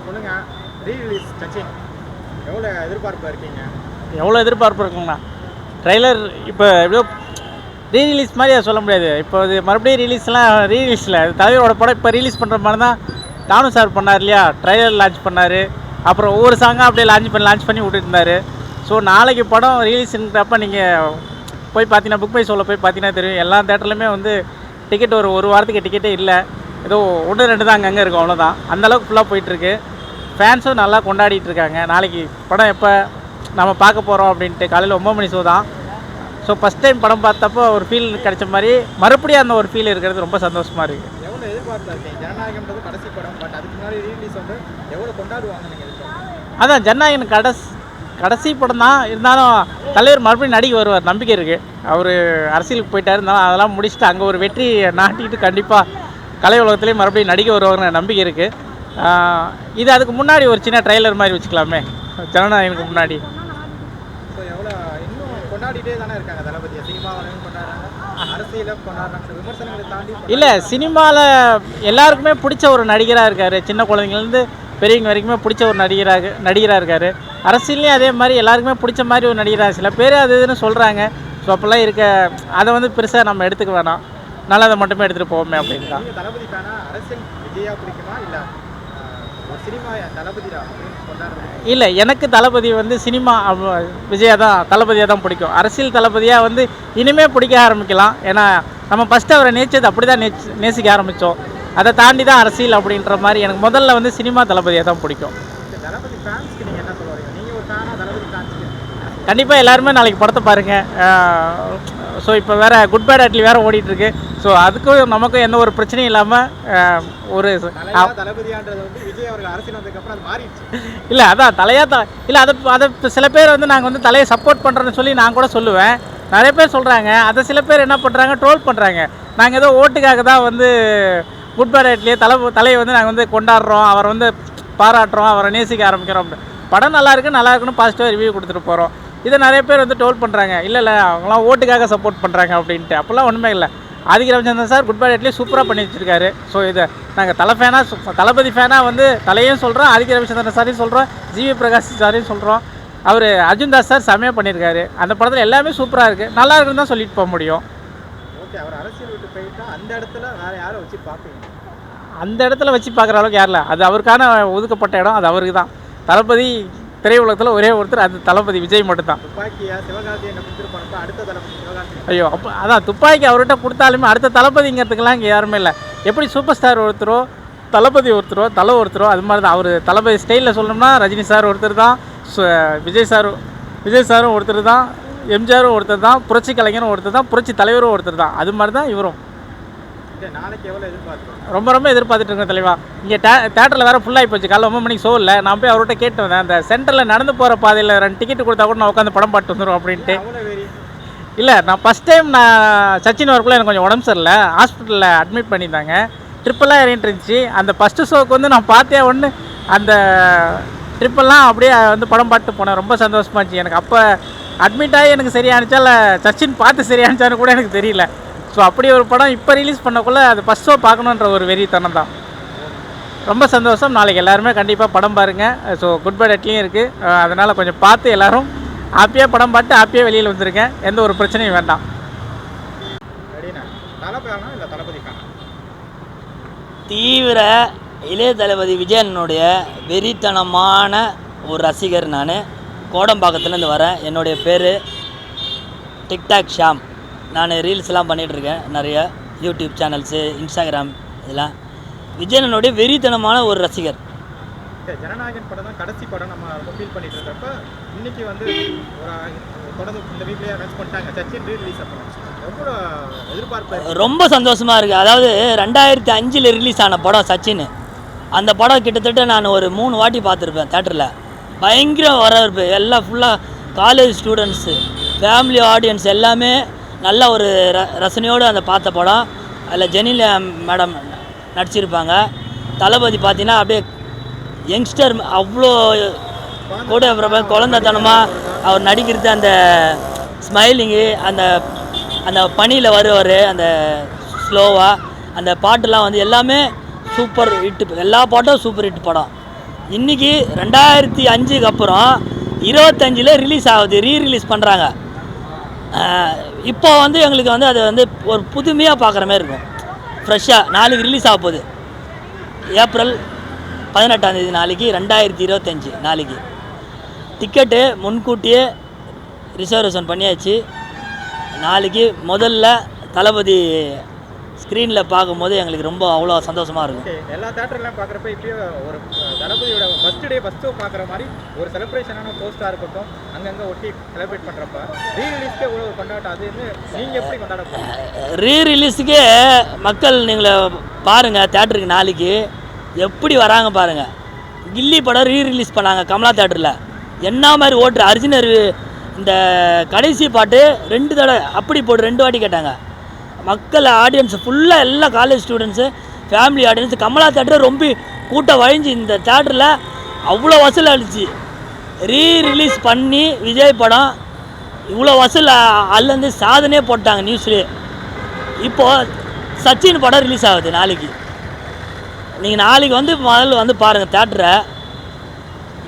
சொல்லுங்க, re release Sachin எவ்வளோ எதிர்பார்ப்பு இருக்கீங்க? எவ்வளோ எதிர்பார்ப்பு இருக்குங்கண்ணா. ட்ரெய்லர் இப்போ எப்படியோ ரீ ரிலீஸ் மாதிரி அதை சொல்ல முடியாது. இப்போ இது மறுபடியும் ரிலீஸ்லாம் ரீலீஸில் தலைவரோட படம் இப்போ ரிலீஸ் பண்ணுற மாதிரி தான் தானு சார் பண்ணார் இல்லையா. ட்ரெய்லர் லான்ச் பண்ணார், அப்புறம் ஒவ்வொரு சாங்காக அப்படியே லான்ச் பண்ணி விட்டுட்டு இருந்தார். ஸோ நாளைக்கு படம் ரிலீஸுன்றப்ப நீங்கள் போய் பார்த்தீங்கன்னா புக் மை ஷோவில் போய் பார்த்தீங்கன்னா தெரியும், எல்லா தேட்டர்லையுமே வந்து டிக்கெட் ஒரு வாரத்துக்கு டிக்கெட்டே இல்லை. ஏதோ 1-2 தான் அங்கங்கே இருக்கும், அவ்வளோதான். அந்தளவுக்கு ஃபுல்லாக போயிட்டுருக்கு. ஃபேன்ஸும் நல்லா கொண்டாடிட்டு இருக்காங்க. நாளைக்கு படம் எப்போ நம்ம பார்க்க போகிறோம் அப்படின்ட்டு காலையில் 9 மணி ஷோ தான். ஸோ ஃபஸ்ட் டைம் படம் பார்த்தப்போ ஒரு ஃபீல் கிடைச்ச மாதிரி மறுபடியும் அந்த ஒரு ஃபீல் இருக்கிறது ரொம்ப சந்தோஷமாக இருக்குது. எவ்வளோ எதிர்பார்ப்பு இருக்கீங்க? ஜனநாயகம்ன்றது கடைசி படம், பட் அதுக்கு முன்னாடி ரீலீஸ் வந்து எவ்வளோ கொண்டாடுவாங்க நீங்கள்? அதான் ஜனநாயகன் கடைசி படம் தான். இருந்தாலும் தலைவர் மறுபடியும் நடிக்க வருவார், நம்பிக்கை இருக்குது. அவர் அரசியலுக்கு போயிட்டார், இருந்தாலும் அதெல்லாம் முடிச்சுட்டு அங்கே ஒரு வெற்றி நாட்டிட்டு கண்டிப்பாக கலை உலகத்துலேயே மறுபடியும் நடிக்க வருவார்னு நம்பிக்கை இருக்குது. இது அதுக்கு முன்னாடி ஒரு சின்ன ட்ரெய்லர் மாதிரி வச்சுக்கலாமே, ஜனநாயகனுக்கு முன்னாடி. ஸோ எவ்வளோ இன்னும் கொண்டாடிட்டே தானே இருக்காங்க தளபதியை. சினிமாவிலையும் கொண்டாடுறாங்க, அரசியலும் கொண்டாடுறாங்க. விமர்சனங்களை தாண்டி இல்லை, சினிமாவில் எல்லாருக்குமே பிடிச்ச ஒரு நடிகராக இருக்கார். சின்ன குழந்தைங்கலேருந்து பெரியவங்க வரைக்குமே பிடிச்ச ஒரு நடிகராக இருக்கார். அரசியல்லையும் அதே மாதிரி எல்லாருக்குமே பிடிச்ச மாதிரி ஒரு நடிகராக. சில பேர் அது இதுன்னு சொல்கிறாங்க. ஸோ அப்போல்லாம் இருக்க அதை வந்து பெருசாக நம்ம எடுத்துக்க வேணாம், நல்லதை மட்டுமே எடுத்துகிட்டு போவோமே அப்படின்னு தான். தளபதி ஃபேனா அரசியல் விஜயா பிடிக்குமா இல்லை ஒரு சினிமா தளபதி அப்படின்னு கொண்டாடுறாங்க? இல்லை, எனக்கு தளபதி வந்து சினிமா விஜயா தான், தளபதியாக தான் பிடிக்கும். அரசியல் தளபதியாக வந்து இனிமேல் பிடிக்க ஆரம்பிக்கலாம். ஏன்னா நம்ம ஃபஸ்ட்டு அவரை நேசிச்சது அப்படி தான் நேசிக்க ஆரம்பித்தோம். அதை தாண்டி தான் அரசியல் அப்படின்ற மாதிரி. எனக்கு முதல்ல வந்து சினிமா தளபதியாக தான் பிடிக்கும். தளபதி ஃபேன்ஸ்க்கு நீங்கள் என்ன சொல்ல வரீங்க? நீங்கள் ஒரு ஃபேனாக தளபதி ஃபேன்ஸ்க்கு? கண்டிப்பாக எல்லாருமே நாளைக்கு படத்தை பாருங்கள். ஸோ இப்போ வேறு குட் பேட் அட்லி வேறு ஓடிட்டுருக்கு. ஸோ அதுக்கும் நமக்கும் எந்த ஒரு பிரச்சனையும் இல்லாமல் ஒரு தளபதியான்றது வந்து விஜய் அவர்கள் அரசியல் வந்ததுக்கப்புறம் அது மாறிடுச்சு. இல்லை, அதான் இல்லை அதை சில பேர் வந்து நாங்கள் வந்து தலையை சப்போர்ட் பண்ணுறோன்னு சொல்லி நான் கூட சொல்லுவேன். நிறைய பேர் சொல்கிறாங்க. அதை சில பேர் என்ன பண்ணுறாங்க, ட்ரோல் பண்ணுறாங்க. நாங்கள் ஏதோ ஓட்டுக்காக தான் வந்து குட் பேட் அட்லியே தலையை வந்து நாங்கள் வந்து கொண்டாடுறோம், அவரை வந்து பாராட்டுறோம், அவரை நேசிக்க ஆரம்பிக்கிறோம். படம் நல்லா இருக்குன்னு பாசிட்டிவாக ரிவ்யூ கொடுத்துட்டு போகிறோம். இதை நிறைய பேர் வந்து ட்ரோல் பண்ணுறாங்க. இல்லை அவங்களாம் ஓட்டுக்காக சப்போர்ட் பண்ணுறாங்க அப்படின்ட்டு. அப்போல்லாம் ஒன்றுமே இல்லை. Adhik Ravichandran sir good bad Atlee சூப்பராக பண்ணி வச்சுருக்காரு. ஸோ இதை நாங்கள் தளபதி ஃபேனாக வந்து தலையும் சொல்கிறோம், ஆதிக்க ரவிச்சந்திரன் சாரையும் சொல்கிறோம், ஜிவி பிரகாஷ் சாரையும் சொல்கிறோம். அவர் அர்ஜுன் தாஸ் சார் செம்மையாக பண்ணியிருக்காரு. அந்த படத்தில் எல்லாமே சூப்பராக இருக்குது, நல்லா இருக்குன்னு தான் சொல்லிட்டு போக முடியும். ஓகே, அவர் அரசியல் விட்டு போயிட்டா அந்த இடத்துல வேறு யாரை வச்சு பார்ப்பீங்க? அந்த இடத்துல வச்சு பார்க்குற அளவுக்கு யாரில்ல. அது அவருக்கான ஒதுக்கப்பட்ட இடம், அது அவருக்கு தான். தளபதி திரையுலகத்தில் ஒரே ஒருத்தர், அது தளபதி விஜய் மட்டும்தான். துப்பாக்கியா சிவகாந்தி என்ன கொடுத்துருப்பாங்க, அடுத்த தளபதி சிவகாந்தி. ஐயோ, அப்போ அதான் துப்பாக்கி அவர்கிட்ட கொடுத்தாலுமே அடுத்த தளபதிங்கிறதுக்கெல்லாம் இங்கே யாருமே இல்லை. எப்படி சூப்பர் ஸ்டார் ஒருத்தரோ, தளபதி ஒருத்தரோ அது மாதிரி தான். அவர் தளபதி ஸ்டைலில் சொல்லணும்னா ரஜினி சார் ஒருத்தர் தான், விஜய் சாரும் ஒருத்தர் தான், எம்ஜிஆரும் ஒருத்தர் தான், புரட்சி கலைஞரும் ஒருத்தர் தான், புரட்சி தலைவரும் ஒருத்தர் தான். அது மாதிரி தான் இவரும். நாளைக்கு எவ்வளோ எதிர்பார்த்து? ரொம்ப எதிர்பார்த்துட்டு இருக்கேன் தலைவா. இங்கே தேட்டரில் வேறு ஃபுல்லாகி போச்சு. காலைல 9 மணிக்கு ஷோ இல்லை. நான் போய் அவர்கிட்ட கேட்டு வந்தேன், அந்த சென்டரில் நடந்து போகிற பாதையில் 2 டிக்கெட் கொடுத்தா கூட நான் உட்காந்து படம் பார்த்து வந்துடும் அப்படின்ட்டு. இல்லை, நான் ஃபஸ்ட் டைம் சச்சின் வரக்குள்ள எனக்கு கொஞ்சம் உடம்பு சரியில்லை, ஹாஸ்பிட்டலில் அட்மிட் பண்ணியிருந்தாங்க. ட்ரிப்பெல்லாம் இறங்கிட்டு இருந்துச்சு. அந்த ஃபஸ்ட்டு ஷோக்கு வந்து நான் பார்த்தே ஒன்று அந்த ட்ரிப்பெல்லாம் அப்படியே வந்து படம் பார்த்து போனேன். ரொம்ப சந்தோஷமாக இருந்துச்சு எனக்கு. அப்போ அட்மிட் ஆகி எனக்கு சரியானுச்சா இல்லை சச்சின் பார்த்து சரியானுச்சான்னு கூட எனக்கு தெரியல. ஸோ அப்படி ஒரு படம் இப்போ ரிலீஸ் பண்ணக்குள்ளே அது ஃபஸ்ட் ஷோ பார்க்கணுன்ற ஒரு வெறித்தனம் தான். ரொம்ப சந்தோஷம். நாளைக்கு எல்லாருமே கண்டிப்பாக படம் பாருங்கள். ஸோ குட் பேட் அட்லியும் இருக்குது, அதனால் கொஞ்சம் பார்த்து எல்லோரும் ஹாப்பியாக படம் பார்த்து ஹாப்பியாக வெளியில் வந்துருக்கேன். எந்த ஒரு பிரச்சனையும் வேண்டாம். தீவிர இளைய தளபதி விஜயனுடைய வெறித்தனமான ஒரு ரசிகர். நான் கோடம்பாக்கத்துலேருந்து வரேன். என்னுடைய பேர் டிக்டாக் ஷாம். நான் ரீல்ஸ்லாம் பண்ணிகிட்ருக்கேன், நிறைய யூடியூப் சேனல்ஸு, இன்ஸ்டாகிராம், இதெல்லாம். விஜயனுடைய வெறித்தனமான ஒரு ரசிகர். ஜனநாயகன் படம் தான் கடைசி படம் நம்ம ரொம்ப ஃபீல் பண்ணிட்டு இருக்கப்ப இன்னைக்கு வந்து தொடர்ந்து இந்த வீக்லேயே அனௌன்ஸ் பண்ணிட்டாங்க சச்சின் ரீலீஸ். எவ்வளோ எதிர்பார்ப்பு? ரொம்ப சந்தோஷமாக இருக்குது. அதாவது 2005 ரிலீஸ் ஆன படம் சச்சின். அந்த படம் கிட்டத்தட்ட நான் ஒரு 3 வாட்டி பார்த்துருப்பேன் தேட்டரில். பயங்கர வரவேற்பு. எல்லாம் ஃபுல்லாக காலேஜ் ஸ்டூடெண்ட்ஸு, ஃபேமிலி ஆடியன்ஸ் எல்லாமே நல்ல ஒரு ரசனையோடு அந்த பார்த்த படம். அதில் ஜெனிலியா மேடம் நடிச்சிருப்பாங்க. தளபதி பார்த்தீங்கன்னா அப்படியே யங்ஸ்டர், அவ்வளோ கூட குழந்தைத்தனமாக அவர் நடிக்கிறது. அந்த ஸ்மைலிங்கு, அந்த அந்த பனியில் வருவார், அந்த ஸ்லோவாக அந்த பாட்டெலாம் வந்து எல்லாமே சூப்பர் ஹிட்டு. எல்லா பாட்டும் சூப்பர் ஹிட் படம். இன்றைக்கி 2005க்கு அப்புறம் 25ல் ரிலீஸ் ஆகுது, ரீரிலீஸ் பண்ணுறாங்க. இப்போ வந்து எங்களுக்கு வந்து அது வந்து ஒரு புதுமையாக பார்க்குற மாதிரி இருக்கும். ஃப்ரெஷ்ஷாக நாளைக்கு ரிலீஸ் ஆக போகுது, ஏப்ரல் 18 நாளைக்கு 2025 நாளைக்கு. டிக்கெட்டு முன்கூட்டியே ரிசர்வேஷன் பண்ணியாச்சு. நாளைக்கு முதல்ல தளபதி ஸ்க்ரீனில் பார்க்கும்போது எங்களுக்கு ரொம்ப அவ்வளோ சந்தோஷமாக இருக்கும். எல்லா தேட்டர்லாம் பார்க்குறப்ப இப்போயே ஒரு தளபதியோட ஃபஸ்ட் ஷோ பார்க்குற மாதிரி ஒரு செலிப்ரேஷனான போஸ்ட்டாக இருக்கட்டும் அங்கங்கே ஒட்டி செலிப்ரேட் பண்ணுறப்ப ரீரிலீஸ்க்கே ஒரு கொண்டாட்டம். அது வந்து நீங்கள் எப்படி கொண்டாட போகிறீங்க? ரீரிலீஸுக்கே மக்கள் நீங்கள பாருங்கள், தேட்டருக்கு நாளைக்கு எப்படி வராங்க பாருங்கள். கில்லி படம் ரீரிலீஸ் பண்ணாங்க கமலா தேட்டரில். என்ன மாதிரி ஓட்டு அர்ஜுனர் இந்த கடைசி பாட்டு 2 தடவை அப்படி போட்டு 2 வாட்டி கேட்டாங்க. மக்கள் ஆடியன்ஸு ஃபுல்லாக எல்லா college students family audience Kamala theatre ரொம்ப கூட்டம் வழிஞ்சு இந்த தேட்டரில் அவ்வளோ வசூல் அடிச்சு. ரீரிலீஸ் பண்ணி விஜய் படம் இவ்வளோ வசூல் அல்லந்து சாதனையே போட்டாங்க நியூஸ்லேயே. இப்போது சச்சின் படம் ரிலீஸ் ஆகுது நாளைக்கு. நீங்கள் நாளைக்கு வந்து முதல்ல வந்து பாருங்கள் தேட்டரை,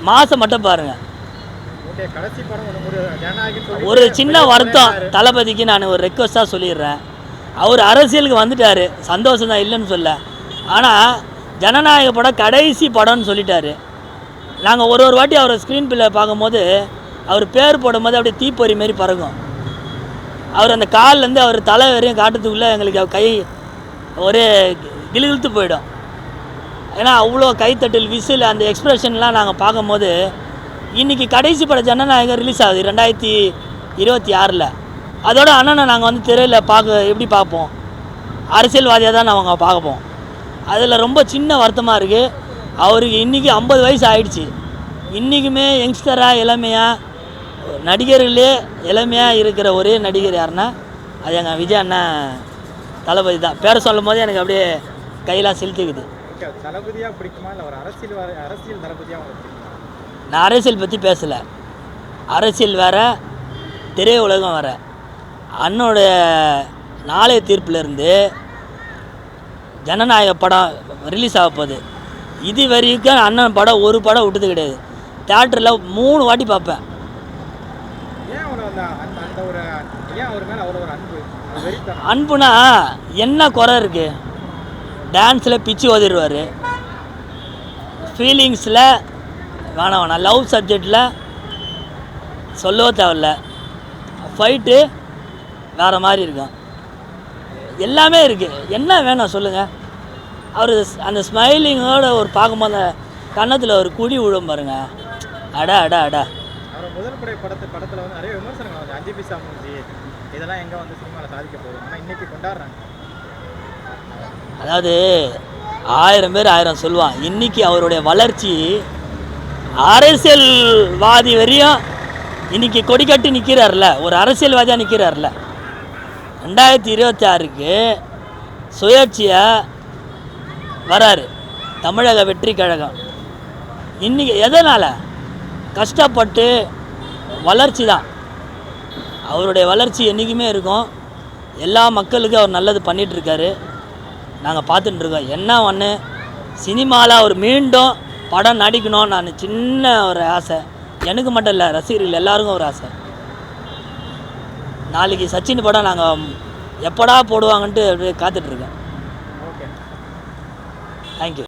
மாதம் மட்டும் பாருங்கள். ஒரு சின்ன வருத்தம் தளபதிக்கு நான் ஒரு ரெக்வஸ்ட்டாக சொல்லிடுறேன். அவர் அரசியலுக்கு வந்துட்டார், சந்தோஷம் தான், இல்லைன்னு சொல்ல. ஆனால் ஜனநாயக படம் கடைசி படம்னு சொல்லிட்டாரு. நாங்கள் ஒரு வாட்டி அவர் ஸ்க்ரீன் பிள்ளை பார்க்கும்போது அவர் பேர் போடும்போது அப்படியே தீப்பொறி மாரி பறக்கும். அவர் அந்த கால்லேருந்து அவர் தலை வரையும் காட்டுறதுக்குள்ளே எங்களுக்கு கை ஒரே கிழுகிழுத்து போயிடும். ஏன்னா அவ்வளோ கைத்தட்டல், விசில், அந்த எக்ஸ்ப்ரெஷன்லாம் நாங்கள் பார்க்கும்போது இன்றைக்கி கடைசி படம் ஜனநாயகம் ரிலீஸ் ஆகுது 2026. அதோட அண்ணனை நாங்கள் வந்து திரையில் எப்படி பார்ப்போம், அரசியல்வாதியாக தான் நாங்கள் பார்ப்போம். அதில் ரொம்ப சின்ன வருத்தமாக இருக்குது. அவருக்கு இன்றைக்கி 50 வயசு ஆயிடுச்சு. இன்றைக்குமே யங்ஸ்டராக இளமையாக நடிகர்களே இளமையாக இருக்கிற ஒரே நடிகர் யாருன்னா அது எங்கள் விஜய் அண்ணன் தளபதி தான். பேரை சொல்லும் போது எனக்கு அப்படியே கையெல்லாம் செலுத்திக்குது. தளபதியாக பிடிக்குமா இல்லை ஒரு அரசியல் தளபதியாக? நான் அரசியல் பற்றி பேசலை. அரசியல் வேறு, திரையுலகம் வேறு. அண்ணனுடைய நாளைய தீர்ப்பிலேருந்து ஜனநாயக படம் ரிலீஸ் ஆக போகுது. இது வரைக்கும் அண்ணன் படம் ஒரு படம் விட்டது கிடையாது. தேட்டரில் 3 வாட்டி பார்ப்பேன். அன்புனா என்ன குறை இருக்குது? டான்ஸில் பிச்சு ஓதிடுவார், ஃபீலிங்ஸில் வேணாம், லவ் சப்ஜெக்டில் சொல்லவோ தேவையில்ல, ஃபைட்டு வேறு மாதிரி இருக்கும், எல்லாமே இருக்குது. என்ன வேணும் சொல்லுங்கள்? அவர் அந்த ஸ்மைலிங்கோட ஒரு பார்க்கும்போது அந்த கன்னத்தில் ஒரு குடி விழும் பாருங்க. அடா அடா அடா. அவர் முதல் படத்தில் வந்து நிறைய விமர்சனங்கள் வந்து 5 பைசா மூஞ்சி இதெல்லாம் எங்கே வந்து சினிமாவில் சாதிக்க போகுது, ஆனால் இன்றைக்கி கொண்டாடுறாங்க. அதாவது 1000 பேர் 1000 சொல்லுவான். இன்றைக்கி அவருடைய வளர்ச்சி அரசியல்வாதி வரையும் இன்றைக்கி கொடி கட்டி நிற்கிறார்ல, ஒரு அரசியல்வாதியாக நிற்கிறார்ல. 2026க்கு சுயேட்சையாக வராரு தமிழக வெற்றி கழகம். இன்றைக்கி எதனால்? கஷ்டப்பட்டு வளர்ச்சி தான். அவருடைய வளர்ச்சி என்றைக்குமே இருக்கும். எல்லா மக்களுக்கும் அவர் நல்லது பண்ணிகிட்ருக்காரு, நாங்கள் பார்த்துட்டுருக்கோம். என்ன ஒன்று, சினிமாவில் அவர் மீண்டும் படம் நடிக்கணும் நான் சின்ன ஒரு ஆசை. எனக்கு மட்டும் இல்லை, ரசிகர்கள் எல்லாருக்கும் ஒரு ஆசை. நாளைக்கு சச்சின் படம் நாங்கள் எப்படா போடுவாங்கன்ட்டு அப்படியே காத்துட்ருக்கேன். தேங்க்யூ.